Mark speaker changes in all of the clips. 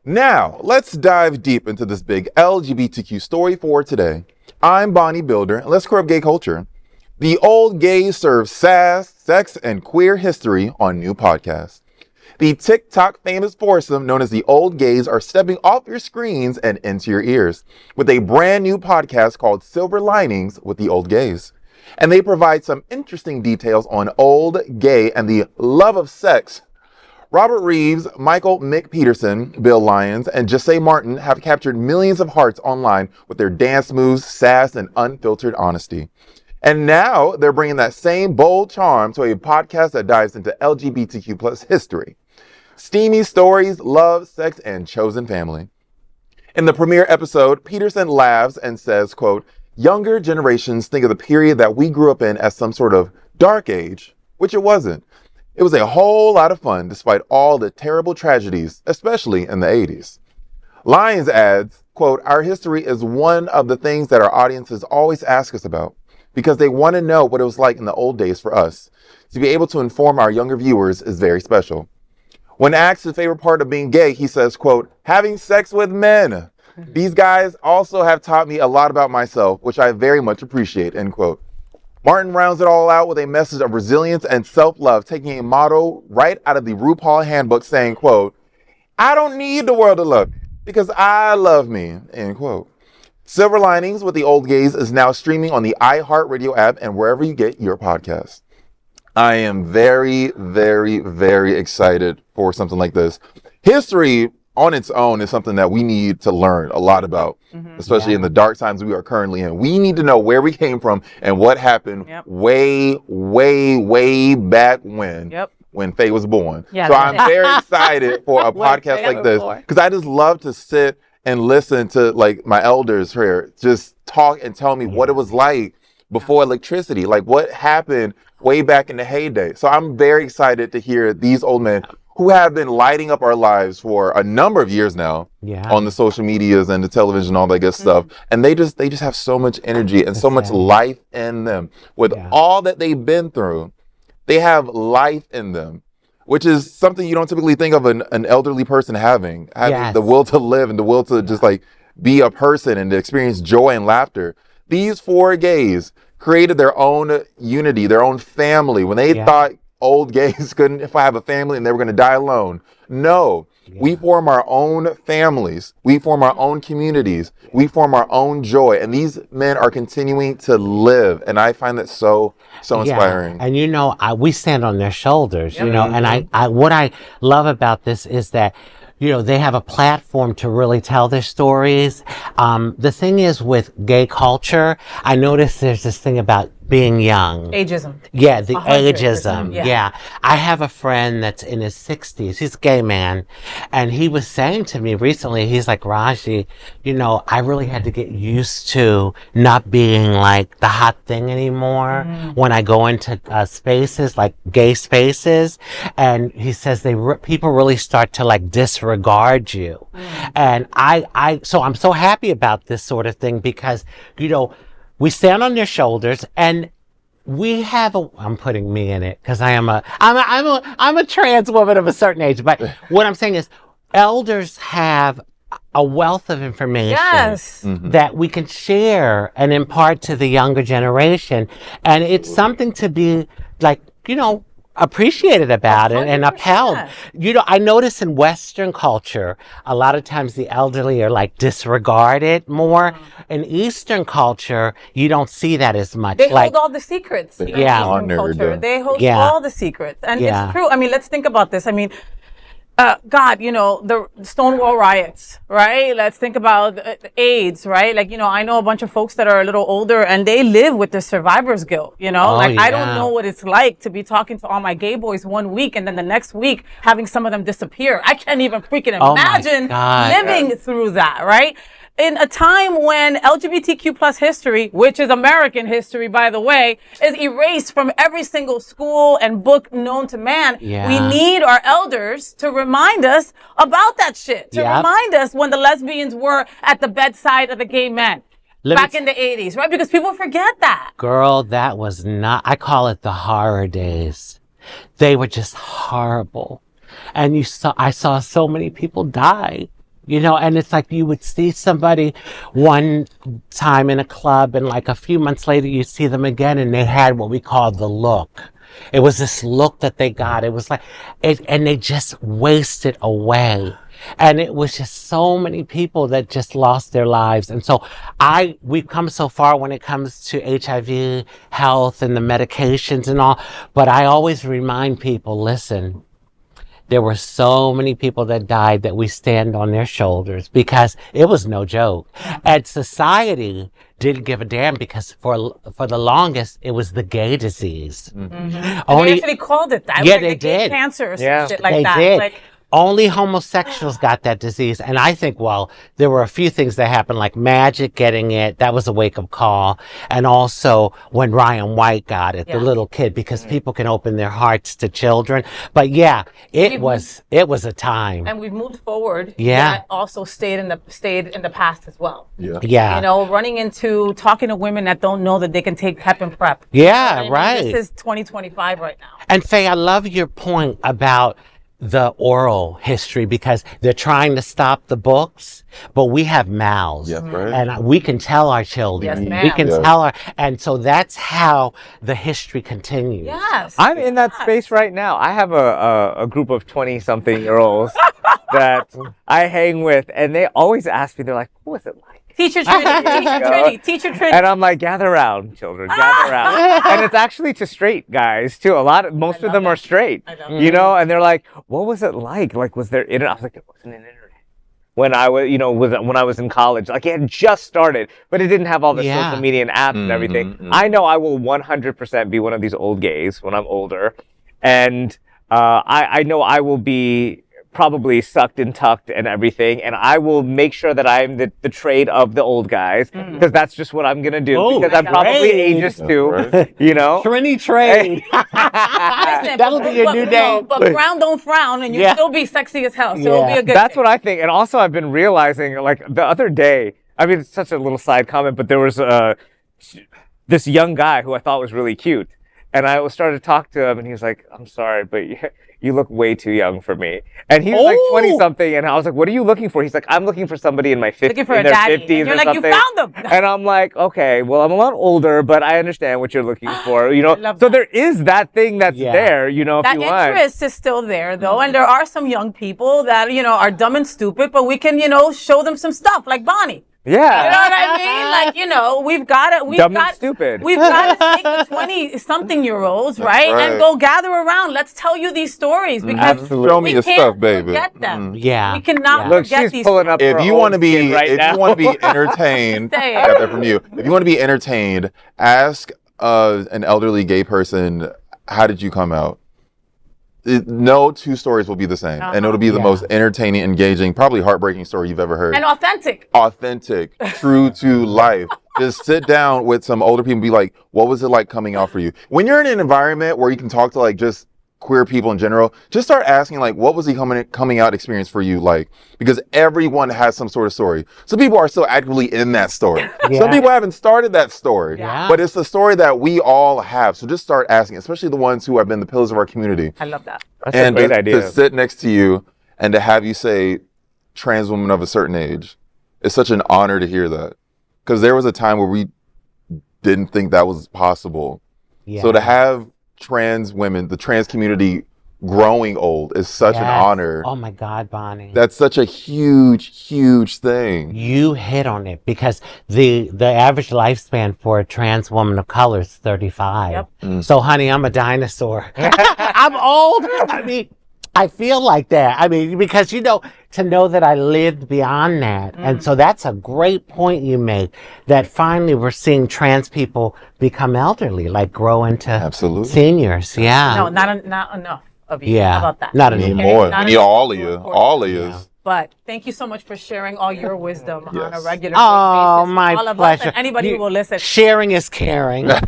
Speaker 1: Now, let's dive deep into this big LGBTQ story for today. I'm Bonnie Builder, and let's clear up gay culture. The old gays serve sass, sex, and queer history on new podcasts. The TikTok famous foursome known as the old gays are stepping off your screens and into your ears with a brand new podcast called Silver Linings with the Old Gays. And they provide some interesting details on old, gay, and the love of sex. Robert Reeves, Michael Mick Peterson, Bill Lyons, and Jesse Martin have captured millions of hearts online with their dance moves, sass, and unfiltered honesty. And now they're bringing that same bold charm to a podcast that dives into LGBTQ plus history. Steamy stories, love, sex, and chosen family. In the premiere episode, Peterson laughs and says, quote, "Younger generations think of the period that we grew up in as some sort of dark age, which it wasn't. It was a whole lot of fun despite all the terrible tragedies, especially in the 80s. Lyons adds, quote, "Our history is one of the things that our audiences always ask us about because they want to know what it was like in the old days for us. To be able to inform our younger viewers is very special." When asked his favorite part of being gay, he says, quote, "Having sex with men. These guys also have taught me a lot about myself, which I very much appreciate," end quote. Martin rounds it all out with a message of resilience and self-love, taking a motto right out of the RuPaul handbook saying, quote, "I don't need the world to love me because I love me," end quote. Silver Linings with the Old Gays is now streaming on the iHeartRadio app and wherever you get your podcasts. I am very, very, very excited for something like this. History on its own is something that we need to learn a lot about, especially in the dark times we are currently in. We need to know where we came from and what happened way, way, way back when Faye was born. So I'm very excited for a podcast like this because I just love to sit and listen to like my elders here just talk and tell me what it was like before electricity, like what happened way back in the heyday. So I'm very excited to hear these old men who have been lighting up our lives for a number of years now on the social medias and the television, all that good stuff. And they just have so much energy and so much life in them. With all that they've been through, they have life in them, which is something you don't typically think of an elderly person having the will to live and the will to just like be a person and to experience joy and laughter. These four gays created their own unity, their own family. When they thought old gays couldn't have a family and they were going to die alone. No, we form our own families. We form our own communities. We form our own joy. And these men are continuing to live. And I find that so inspiring.
Speaker 2: And you know, we stand on their shoulders, you know, and I what I love about this is that, you know, they have a platform to really tell their stories. The thing is with gay culture, I noticed there's this thing about being young.
Speaker 3: Ageism.
Speaker 2: Yeah, the ageism. Yeah. I have a friend that's in his 60s. He's a gay man. And he was saying to me recently, he's like, "Raji, you know, I really had to get used to not being like the hot thing anymore when I go into spaces, like gay spaces." And he says people really start to like disregard you. And so I'm so happy about this sort of thing because, you know, we stand on their shoulders and we have I'm putting me in it because I'm a trans woman of a certain age. But what I'm saying is elders have a wealth of information that we can share and impart to the younger generation. And it's something to be like, you know, appreciated about it and upheld. You know, I notice in Western culture, a lot of times the elderly are like disregarded more. In Eastern culture, you don't see that as much.
Speaker 3: They hold all the secrets.
Speaker 1: Honored.
Speaker 3: They hold all the secrets. And it's true. I mean, let's think about this. I mean, God, you know, the Stonewall riots, right? Let's think about AIDS, right? Like, you know, I know a bunch of folks that are a little older and they live with the survivor's guilt, you know? I don't know what it's like to be talking to all my gay boys one week and then the next week having some of them disappear. I can't even freaking imagine living through that, right? In a time when LGBTQ plus history, which is American history, by the way, is erased from every single school and book known to man, we need our elders to remind us about that shit, to remind us when the lesbians were at the bedside of the gay men back in the 80s, right? Because people forget that.
Speaker 2: Girl, that was not, I call it the horror days. They were just horrible. And I saw so many people die. And it's like you would see somebody one time in a club and like a few months later you see them again and they had what we call the look. It was this look that they got. It was like, and they just wasted away. And it was just so many people that just lost their lives. And so we've come so far when it comes to HIV health and the medications and all. But I always remind people, listen, there were so many people that died that we stand on their shoulders because it was no joke. And society didn't give a damn because for the longest, it was the gay disease.
Speaker 3: Mm-hmm. They actually called it that.
Speaker 2: Yeah, they did.
Speaker 3: Cancer or some shit like that.
Speaker 2: They did. Only homosexuals got that disease. And I think, there were a few things that happened, like Magic getting it. That was a wake-up call. And also when Ryan White got it, the little kid, because people can open their hearts to children. But it was a time.
Speaker 3: And we've moved forward.
Speaker 2: Yeah.
Speaker 3: That also stayed in the past as well.
Speaker 2: Yeah.
Speaker 3: Running into talking to women that don't know that they can take PEP and PrEP.
Speaker 2: Yeah, right.
Speaker 3: This is 2025 right now.
Speaker 2: And Faye, I love your point about the oral history because they're trying to stop the books, but we have mouths.
Speaker 1: Yes, right.
Speaker 2: And we can tell our children.
Speaker 3: Yes, ma'am.
Speaker 2: We can tell and so that's how the history continues.
Speaker 3: Yes.
Speaker 4: I'm in that space right now. I have a group of 20-something-year-olds that I hang with, and they always ask me, they're like, what was it like?
Speaker 3: Teacher Trinity.
Speaker 4: And I'm like, gather around, children, gather around. And it's actually to straight guys too. Most of them are straight, and they're like, what was it like? Like, was there internet? I was like, it wasn't an internet. When I was, when I was in college, like it had just started, but it didn't have all the social media and apps and everything. I know I will 100% be one of these old gays when I'm older. And I know I will be probably sucked and tucked and everything, and I will make sure that I'm the trade of the old guys because that's just what I'm gonna do because I'm probably ageist too,
Speaker 2: Trini trade. That'll be your new name.
Speaker 3: But frown don't frown, and you still be sexy as hell. So it'll be a good.
Speaker 4: That's what I think, and also I've been realizing, like the other day. I mean, it's such a little side comment, but there was this young guy who I thought was really cute, and I started to talk to him, and he was like, "I'm sorry, but you look way too young for me." And he was like 20-something, and I was like, what are you looking for? He's like, I'm looking for somebody in my 50s,
Speaker 3: looking for a daddy.
Speaker 4: 50s
Speaker 3: and you're
Speaker 4: or
Speaker 3: like,
Speaker 4: something.
Speaker 3: You found them.
Speaker 4: And I'm like, okay, well, I'm a lot older, but I understand what you're looking for, So there is that thing that's there, if you want.
Speaker 3: That interest is still there, though, and there are some young people that, are dumb and stupid, but we can, show them some stuff, like Bonnie.
Speaker 4: Yeah.
Speaker 3: You know what I mean? Like, we've got to
Speaker 4: dumb and stupid.
Speaker 3: We've got to take the 20-something-year-olds, right? And go gather around. Let's tell you these stories because
Speaker 1: show me your stuff, baby.
Speaker 3: Forget them.
Speaker 2: Yeah.
Speaker 3: We cannot
Speaker 4: Look,
Speaker 3: forget
Speaker 4: she's
Speaker 3: these
Speaker 4: pulling up.
Speaker 1: If you want to be,
Speaker 4: right
Speaker 1: entertained, I got that from you. If you want to be entertained, ask an elderly gay person, how did you come out? No two stories will be the same. And it'll be the most entertaining, engaging, probably heartbreaking story you've ever heard.
Speaker 3: And authentic.
Speaker 1: Authentic, true to life. Just sit down with some older people and be like, what was it like coming out for you? When you're in an environment where you can talk to like just queer people in general, just start asking like, what was the coming out experience for you like? Because everyone has some sort of story. Some people are still actively in that story. Some people haven't started that story, but it's the story that we all have. So just start asking, especially the ones who have been the pillars of our community.
Speaker 3: I love that.
Speaker 4: That's a great idea.
Speaker 1: To sit next to you and to have you say trans woman of a certain age, it's such an honor to hear that. Because there was a time where we didn't think that was possible. So to have trans women, the trans community growing old is such an honor.
Speaker 2: Oh my God, Bonnie.
Speaker 1: That's such a huge, huge thing.
Speaker 2: You hit on it because the average lifespan for a trans woman of color is 35. So honey, I'm a dinosaur. I'm old. I mean, I feel like that. I mean, because, to know that I lived beyond that. And so that's a great point you made, that finally we're seeing trans people become elderly, like grow into seniors. Yeah.
Speaker 3: No, not enough of you.
Speaker 2: Yeah.
Speaker 3: How about that?
Speaker 2: Not
Speaker 1: We need
Speaker 2: enough.
Speaker 1: more. We need all of you. All of you.
Speaker 3: But thank you so much for sharing all your wisdom on a regular
Speaker 2: Oh,
Speaker 3: basis.
Speaker 2: my
Speaker 3: all of
Speaker 2: pleasure.
Speaker 3: Us and anybody who will listen.
Speaker 2: Sharing is caring.
Speaker 3: Follow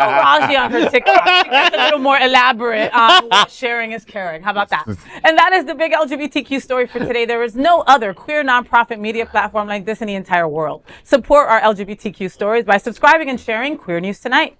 Speaker 3: Raji on her TikTok. She gets a little more elaborate on what sharing is caring. How about that? And that is the big LGBTQ story for today. There is no other queer nonprofit media platform like this in the entire world. Support our LGBTQ stories by subscribing and sharing Queer News Tonight.